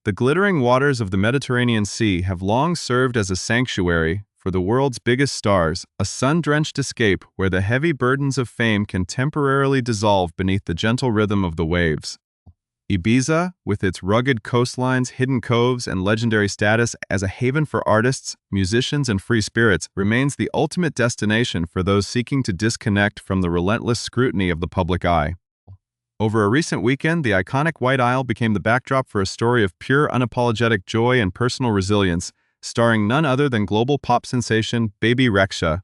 The glittering waters of the Mediterranean Sea have long served as a sanctuary for the world's biggest stars, a sun-drenched escape where the heavy burdens of fame can temporarily dissolve beneath the gentle rhythm of the waves. Ibiza, with its rugged coastlines, hidden coves, and legendary status as a haven for artists, musicians, and free spirits, remains the ultimate destination for those seeking to disconnect from the relentless scrutiny of the public eye. Over a recent weekend, the iconic White Isle became the backdrop for a story of pure, unapologetic joy and personal resilience, starring none other than global pop sensation Bebe Rexha.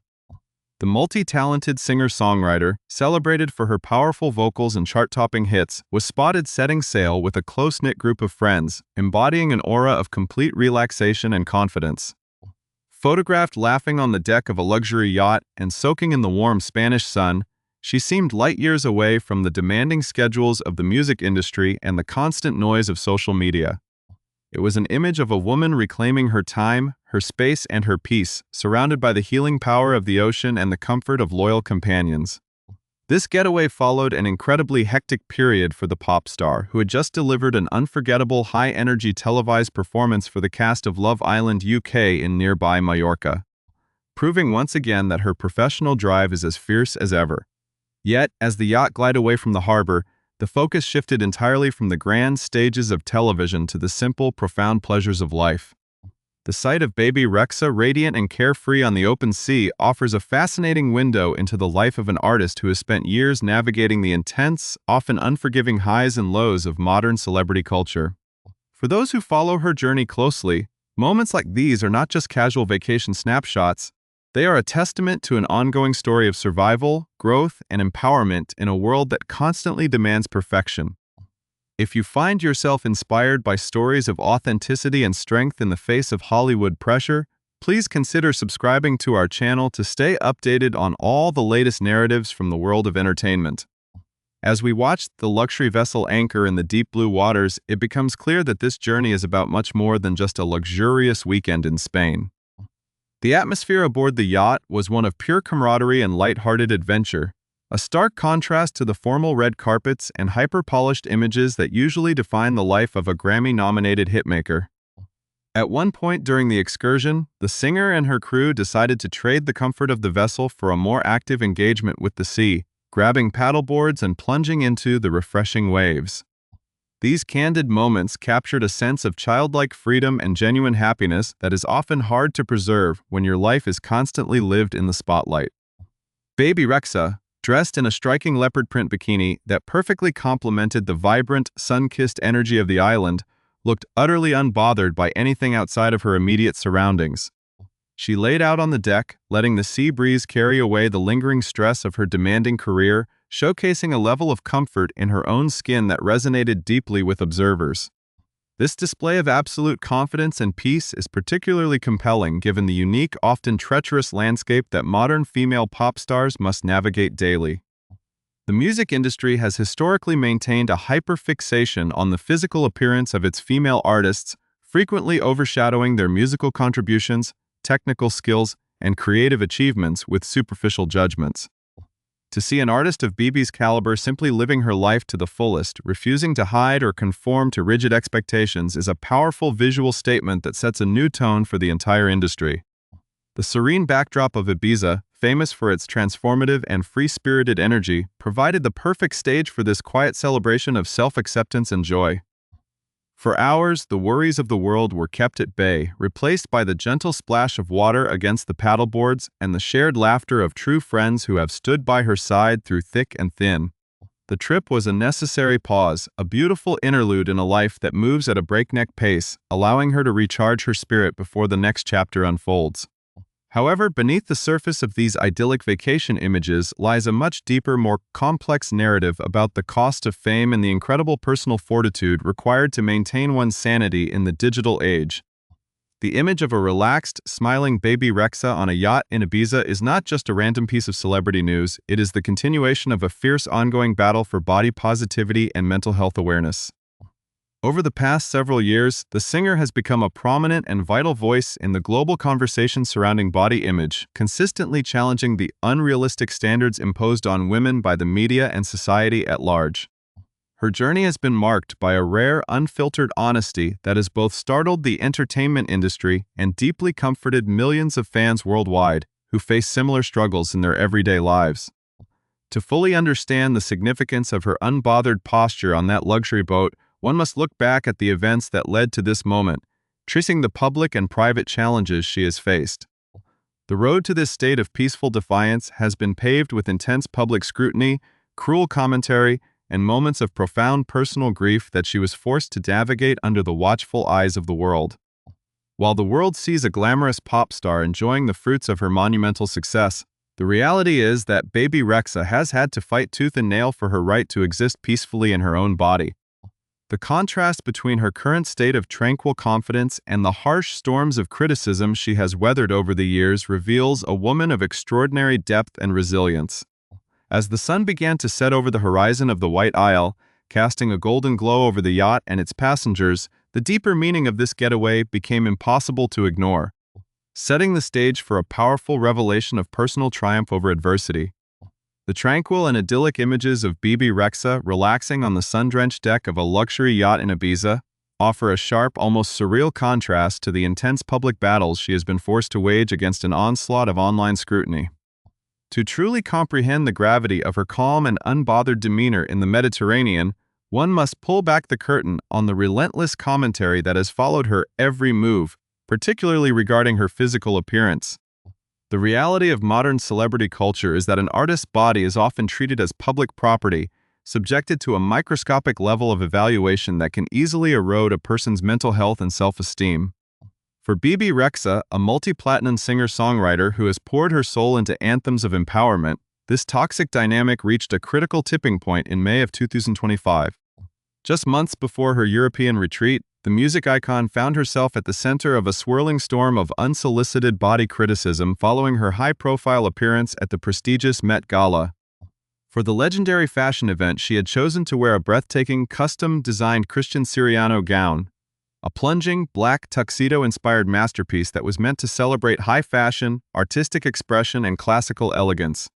The multi-talented singer-songwriter, celebrated for her powerful vocals and chart-topping hits, was spotted setting sail with a close-knit group of friends, embodying an aura of complete relaxation and confidence. Photographed laughing on the deck of a luxury yacht and soaking in the warm Spanish sun, she seemed light years away from the demanding schedules of the music industry and the constant noise of social media. It was an image of a woman reclaiming her time, her space, and her peace, surrounded by the healing power of the ocean and the comfort of loyal companions. This getaway followed an incredibly hectic period for the pop star, who had just delivered an unforgettable high-energy televised performance for the cast of Love Island UK in nearby Mallorca, proving once again that her professional drive is as fierce as ever. Yet, as the yacht glided away from the harbor, the focus shifted entirely from the grand stages of television to the simple, profound pleasures of life. The sight of Bebe Rexha radiant and carefree on the open sea offers a fascinating window into the life of an artist who has spent years navigating the intense, often unforgiving highs and lows of modern celebrity culture. For those who follow her journey closely, moments like these are not just casual vacation snapshots. They are a testament to an ongoing story of survival, growth, and empowerment in a world that constantly demands perfection. If you find yourself inspired by stories of authenticity and strength in the face of Hollywood pressure, please consider subscribing to our channel to stay updated on all the latest narratives from the world of entertainment. As we watch the luxury vessel anchor in the deep blue waters, it becomes clear that this journey is about much more than just a luxurious weekend in Spain. The atmosphere aboard the yacht was one of pure camaraderie and light-hearted adventure, a stark contrast to the formal red carpets and hyper-polished images that usually define the life of a Grammy-nominated hitmaker. At one point during the excursion, the singer and her crew decided to trade the comfort of the vessel for a more active engagement with the sea, grabbing paddleboards and plunging into the refreshing waves. These candid moments captured a sense of childlike freedom and genuine happiness that is often hard to preserve when your life is constantly lived in the spotlight. Bebe Rexha, dressed in a striking leopard print bikini that perfectly complemented the vibrant, sun-kissed energy of the island, looked utterly unbothered by anything outside of her immediate surroundings. She laid out on the deck, letting the sea breeze carry away the lingering stress of her demanding career, showcasing a level of comfort in her own skin that resonated deeply with observers. This display of absolute confidence and peace is particularly compelling given the unique, often treacherous landscape that modern female pop stars must navigate daily. The music industry has historically maintained a hyperfixation on the physical appearance of its female artists, frequently overshadowing their musical contributions, technical skills, and creative achievements with superficial judgments. To see an artist of Bebe's caliber simply living her life to the fullest, refusing to hide or conform to rigid expectations, is a powerful visual statement that sets a new tone for the entire industry. The serene backdrop of Ibiza, famous for its transformative and free-spirited energy, provided the perfect stage for this quiet celebration of self-acceptance and joy. For hours, the worries of the world were kept at bay, replaced by the gentle splash of water against the paddleboards and the shared laughter of true friends who have stood by her side through thick and thin. The trip was a necessary pause, a beautiful interlude in a life that moves at a breakneck pace, allowing her to recharge her spirit before the next chapter unfolds. However, beneath the surface of these idyllic vacation images lies a much deeper, more complex narrative about the cost of fame and the incredible personal fortitude required to maintain one's sanity in the digital age. The image of a relaxed, smiling Bebe Rexha on a yacht in Ibiza is not just a random piece of celebrity news, it is the continuation of a fierce ongoing battle for body positivity and mental health awareness. Over the past several years, the singer has become a prominent and vital voice in the global conversation surrounding body image, consistently challenging the unrealistic standards imposed on women by the media and society at large. Her journey has been marked by a rare, unfiltered honesty that has both startled the entertainment industry and deeply comforted millions of fans worldwide who face similar struggles in their everyday lives. To fully understand the significance of her unbothered posture on that luxury boat, one must look back at the events that led to this moment, tracing the public and private challenges she has faced. The road to this state of peaceful defiance has been paved with intense public scrutiny, cruel commentary, and moments of profound personal grief that she was forced to navigate under the watchful eyes of the world. While the world sees a glamorous pop star enjoying the fruits of her monumental success, the reality is that Bebe Rexha has had to fight tooth and nail for her right to exist peacefully in her own body. The contrast between her current state of tranquil confidence and the harsh storms of criticism she has weathered over the years reveals a woman of extraordinary depth and resilience. As the sun began to set over the horizon of the White Isle, casting a golden glow over the yacht and its passengers, the deeper meaning of this getaway became impossible to ignore, setting the stage for a powerful revelation of personal triumph over adversity. The tranquil and idyllic images of Bebe Rexha relaxing on the sun-drenched deck of a luxury yacht in Ibiza offer a sharp, almost surreal contrast to the intense public battles she has been forced to wage against an onslaught of online scrutiny. To truly comprehend the gravity of her calm and unbothered demeanor in the Mediterranean, one must pull back the curtain on the relentless commentary that has followed her every move, particularly regarding her physical appearance. The reality of modern celebrity culture is that an artist's body is often treated as public property, subjected to a microscopic level of evaluation that can easily erode a person's mental health and self-esteem. For Bebe Rexha, a multi-platinum singer-songwriter who has poured her soul into anthems of empowerment, this toxic dynamic reached a critical tipping point in May of 2025. Just months before her European retreat, the music icon found herself at the center of a swirling storm of unsolicited body criticism following her high-profile appearance at the prestigious Met Gala. For the legendary fashion event, she had chosen to wear a breathtaking, custom-designed Christian Siriano gown, a plunging, black, tuxedo-inspired masterpiece that was meant to celebrate high fashion, artistic expression, and classical elegance.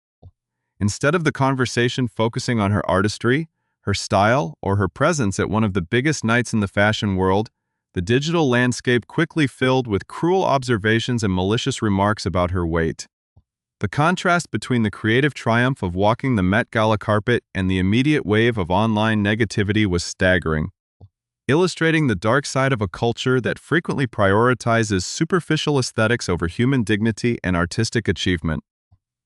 Instead of the conversation focusing on her artistry, her style, or her presence at one of the biggest nights in the fashion world, the digital landscape quickly filled with cruel observations and malicious remarks about her weight. The contrast between the creative triumph of walking the Met Gala carpet and the immediate wave of online negativity was staggering, illustrating the dark side of a culture that frequently prioritizes superficial aesthetics over human dignity and artistic achievement.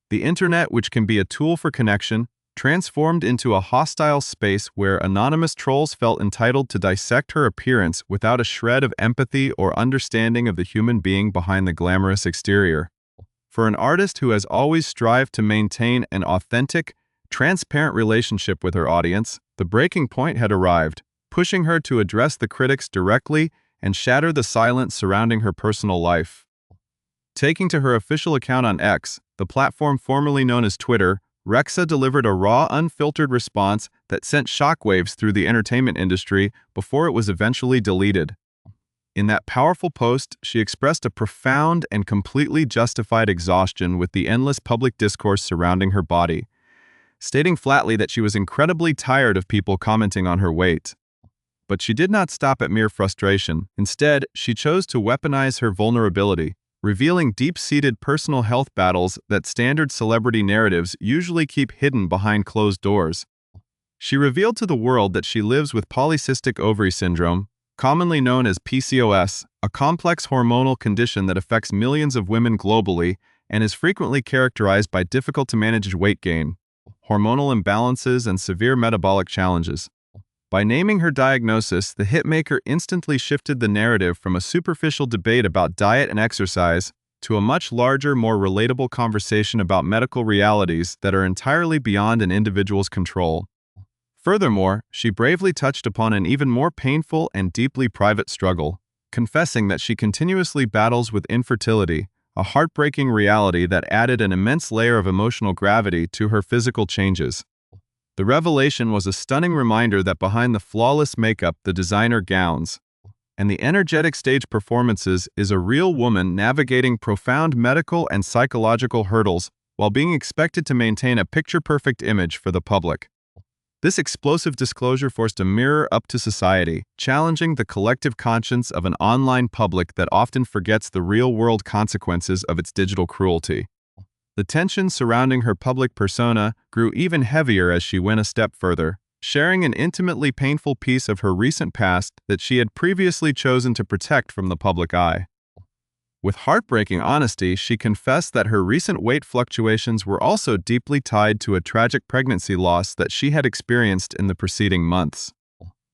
The internet, which can be a tool for connection, transformed into a hostile space where anonymous trolls felt entitled to dissect her appearance without a shred of empathy or understanding of the human being behind the glamorous exterior. For an artist who has always strived to maintain an authentic, transparent relationship with her audience, the breaking point had arrived, pushing her to address the critics directly and shatter the silence surrounding her personal life. Taking to her official account on X, the platform formerly known as Twitter, Rexha delivered a raw, unfiltered response that sent shockwaves through the entertainment industry before it was eventually deleted. In that powerful post, she expressed a profound and completely justified exhaustion with the endless public discourse surrounding her body, stating flatly that she was incredibly tired of people commenting on her weight. But she did not stop at mere frustration. Instead, she chose to weaponize her vulnerability, revealing deep-seated personal health battles that standard celebrity narratives usually keep hidden behind closed doors. She revealed to the world that she lives with polycystic ovary syndrome, commonly known as PCOS, a complex hormonal condition that affects millions of women globally and is frequently characterized by difficult-to-manage weight gain, hormonal imbalances, and severe metabolic challenges. By naming her diagnosis, the hitmaker instantly shifted the narrative from a superficial debate about diet and exercise to a much larger, more relatable conversation about medical realities that are entirely beyond an individual's control. Furthermore, she bravely touched upon an even more painful and deeply private struggle, confessing that she continuously battles with infertility, a heartbreaking reality that added an immense layer of emotional gravity to her physical changes. The revelation was a stunning reminder that behind the flawless makeup, the designer gowns, and the energetic stage performances is a real woman navigating profound medical and psychological hurdles while being expected to maintain a picture-perfect image for the public. This explosive disclosure forced a mirror up to society, challenging the collective conscience of an online public that often forgets the real-world consequences of its digital cruelty. The tension surrounding her public persona grew even heavier as she went a step further, sharing an intimately painful piece of her recent past that she had previously chosen to protect from the public eye. With heartbreaking honesty, she confessed that her recent weight fluctuations were also deeply tied to a tragic pregnancy loss that she had experienced in the preceding months.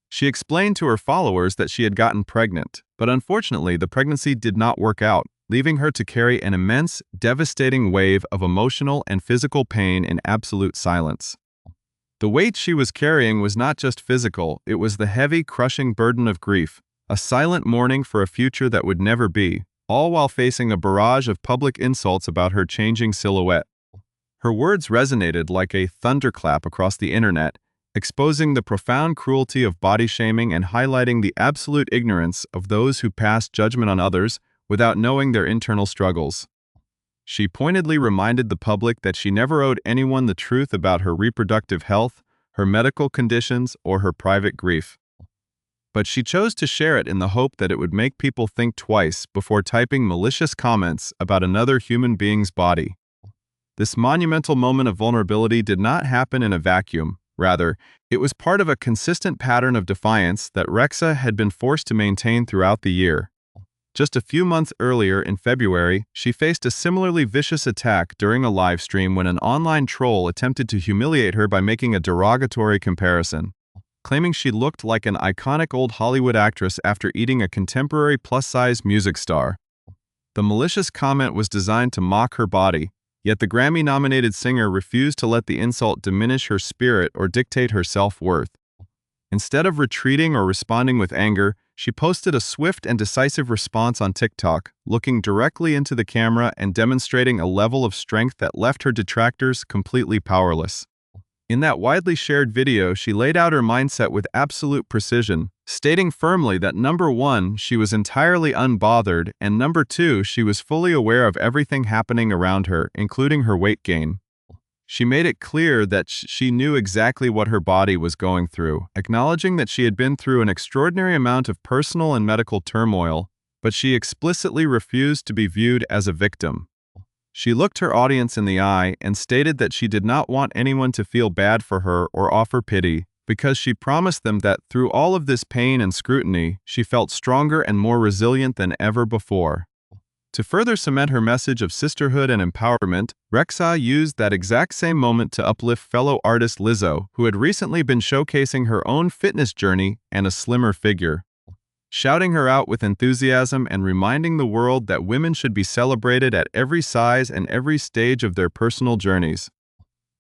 She explained to her followers that she had gotten pregnant, but unfortunately the pregnancy did not work out, leaving her to carry an immense, devastating wave of emotional and physical pain in absolute silence. The weight she was carrying was not just physical, it was the heavy, crushing burden of grief, a silent mourning for a future that would never be, all while facing a barrage of public insults about her changing silhouette. Her words resonated like a thunderclap across the internet, exposing the profound cruelty of body shaming and highlighting the absolute ignorance of those who pass judgment on others without knowing their internal struggles. She pointedly reminded the public that she never owed anyone the truth about her reproductive health, her medical conditions, or her private grief. But she chose to share it in the hope that it would make people think twice before typing malicious comments about another human being's body. This monumental moment of vulnerability did not happen in a vacuum. Rather, it was part of a consistent pattern of defiance that Rexha had been forced to maintain throughout the year. Just a few months earlier, in February, she faced a similarly vicious attack during a live stream when an online troll attempted to humiliate her by making a derogatory comparison, claiming she looked like an iconic old Hollywood actress after eating a contemporary plus-size music star. The malicious comment was designed to mock her body, yet the Grammy-nominated singer refused to let the insult diminish her spirit or dictate her self-worth. Instead of retreating or responding with anger, she posted a swift and decisive response on TikTok, looking directly into the camera and demonstrating a level of strength that left her detractors completely powerless. In that widely shared video, she laid out her mindset with absolute precision, stating firmly that number 1, she was entirely unbothered, and number 2, she was fully aware of everything happening around her, including her weight gain. She made it clear that she knew exactly what her body was going through, acknowledging that she had been through an extraordinary amount of personal and medical turmoil, but she explicitly refused to be viewed as a victim. She looked her audience in the eye and stated that she did not want anyone to feel bad for her or offer pity, because she promised them that through all of this pain and scrutiny, she felt stronger and more resilient than ever before. To further cement her message of sisterhood and empowerment, Rexha used that exact same moment to uplift fellow artist Lizzo, who had recently been showcasing her own fitness journey and a slimmer figure. Shouting her out with enthusiasm and reminding the world that women should be celebrated at every size and every stage of their personal journeys.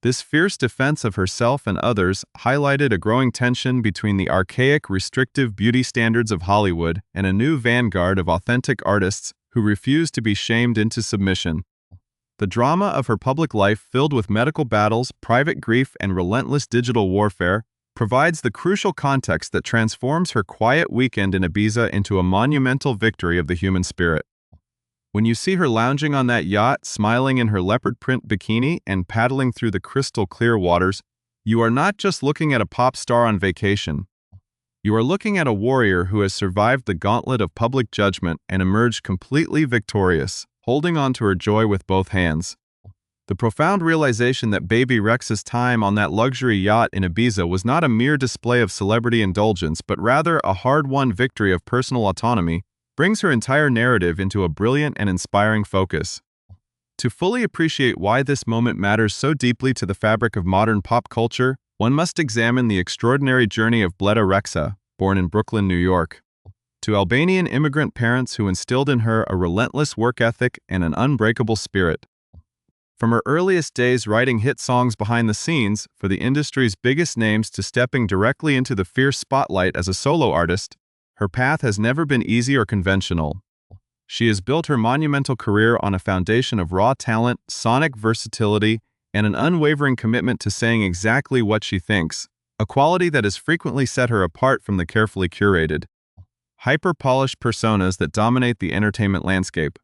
This fierce defense of herself and others highlighted a growing tension between the archaic, restrictive beauty standards of Hollywood and a new vanguard of authentic artists who refused to be shamed into submission. The drama of her public life, filled with medical battles, private grief, and relentless digital warfare, provides the crucial context that transforms her quiet weekend in Ibiza into a monumental victory of the human spirit. When you see her lounging on that yacht, smiling in her leopard print bikini and paddling through the crystal clear waters, you are not just looking at a pop star on vacation. You are looking at a warrior who has survived the gauntlet of public judgment and emerged completely victorious, holding on to her joy with both hands. The profound realization that Bebe Rexha's time on that luxury yacht in Ibiza was not a mere display of celebrity indulgence but rather a hard-won victory of personal autonomy brings her entire narrative into a brilliant and inspiring focus. To fully appreciate why this moment matters so deeply to the fabric of modern pop culture, one must examine the extraordinary journey of Bebe Rexha, born in Brooklyn, New York. To Albanian immigrant parents who instilled in her a relentless work ethic and an unbreakable spirit. From her earliest days writing hit songs behind the scenes for the industry's biggest names to stepping directly into the fierce spotlight as a solo artist, her path has never been easy or conventional. She has built her monumental career on a foundation of raw talent, sonic versatility, and an unwavering commitment to saying exactly what she thinks, a quality that has frequently set her apart from the carefully curated, hyper-polished personas that dominate the entertainment landscape.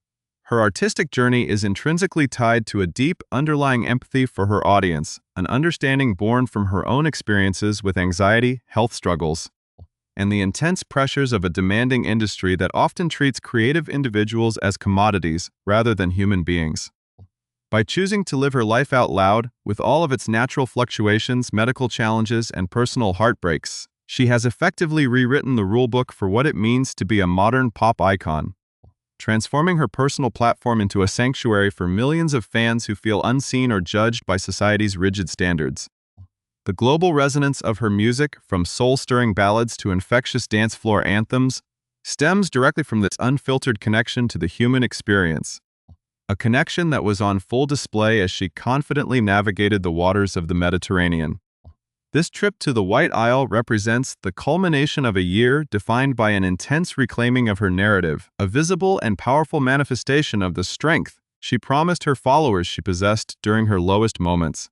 Her artistic journey is intrinsically tied to a deep underlying empathy for her audience, an understanding born from her own experiences with anxiety, health struggles, and the intense pressures of a demanding industry that often treats creative individuals as commodities rather than human beings. By choosing to live her life out loud, with all of its natural fluctuations, medical challenges, and personal heartbreaks, she has effectively rewritten the rulebook for what it means to be a modern pop icon, transforming her personal platform into a sanctuary for millions of fans who feel unseen or judged by society's rigid standards. The global resonance of her music, from soul-stirring ballads to infectious dance floor anthems, stems directly from this unfiltered connection to the human experience, a connection that was on full display as she confidently navigated the waters of the Mediterranean. This trip to the White Isle represents the culmination of a year defined by an intense reclaiming of her narrative, a visible and powerful manifestation of the strength she promised her followers she possessed during her lowest moments.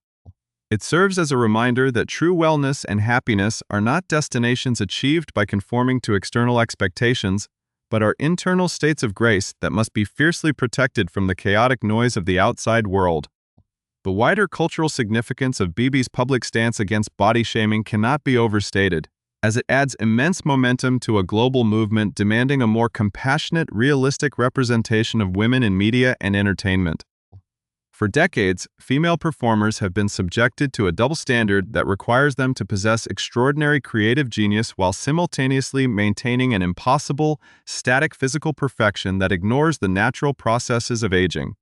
It serves as a reminder that true wellness and happiness are not destinations achieved by conforming to external expectations, but are internal states of grace that must be fiercely protected from the chaotic noise of the outside world. The wider cultural significance of Bebe's public stance against body shaming cannot be overstated, as it adds immense momentum to a global movement demanding a more compassionate, realistic representation of women in media and entertainment. For decades, female performers have been subjected to a double standard that requires them to possess extraordinary creative genius while simultaneously maintaining an impossible, static physical perfection that ignores the natural processes of aging,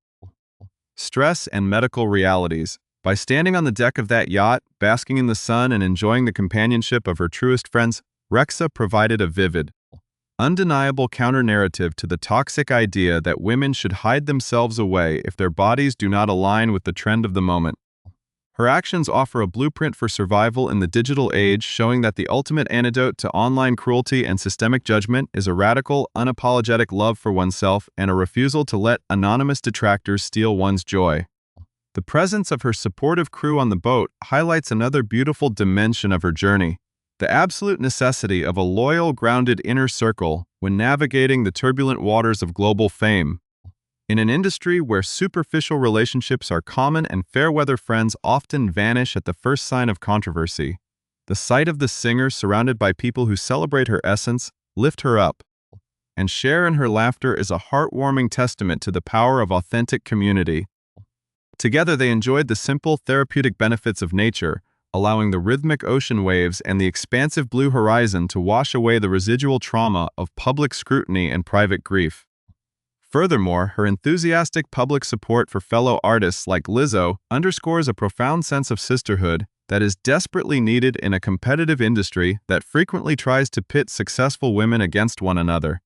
stress, and medical realities. By standing on the deck of that yacht, basking in the sun and enjoying the companionship of her truest friends, Rexha provided a vivid, undeniable counter-narrative to the toxic idea that women should hide themselves away if their bodies do not align with the trend of the moment. Her actions offer a blueprint for survival in the digital age, showing that the ultimate antidote to online cruelty and systemic judgment is a radical, unapologetic love for oneself and a refusal to let anonymous detractors steal one's joy. The presence of her supportive crew on the boat highlights another beautiful dimension of her journey: the absolute necessity of a loyal, grounded inner circle when navigating the turbulent waters of global fame. In an industry where superficial relationships are common and fair-weather friends often vanish at the first sign of controversy, the sight of the singer surrounded by people who celebrate her essence, lift her up, and share in her laughter is a heartwarming testament to the power of authentic community. Together they enjoyed the simple, therapeutic benefits of nature, allowing the rhythmic ocean waves and the expansive blue horizon to wash away the residual trauma of public scrutiny and private grief. Furthermore, her enthusiastic public support for fellow artists like Lizzo underscores a profound sense of sisterhood that is desperately needed in a competitive industry that frequently tries to pit successful women against one another.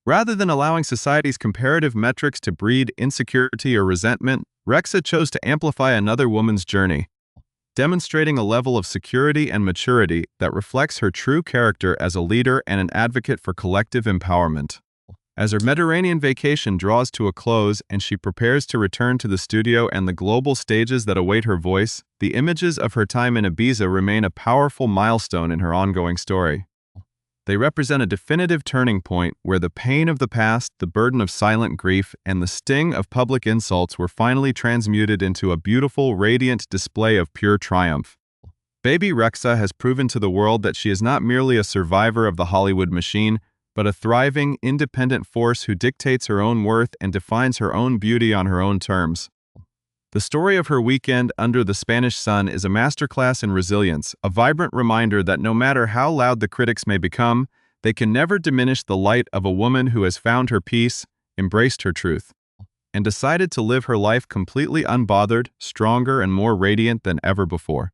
Rather than allowing society's comparative metrics to breed insecurity or resentment, Rexha chose to amplify another woman's journey, demonstrating a level of security and maturity that reflects her true character as a leader and an advocate for collective empowerment. As her Mediterranean vacation draws to a close and she prepares to return to the studio and the global stages that await her voice, the images of her time in Ibiza remain a powerful milestone in her ongoing story. They represent a definitive turning point where the pain of the past, the burden of silent grief, and the sting of public insults were finally transmuted into a beautiful, radiant display of pure triumph. Bebe Rexha has proven to the world that she is not merely a survivor of the Hollywood machine, but a thriving, independent force who dictates her own worth and defines her own beauty on her own terms. The story of her weekend under the Spanish sun is a masterclass in resilience, a vibrant reminder that no matter how loud the critics may become, they can never diminish the light of a woman who has found her peace, embraced her truth, and decided to live her life completely unbothered, stronger, and more radiant than ever before.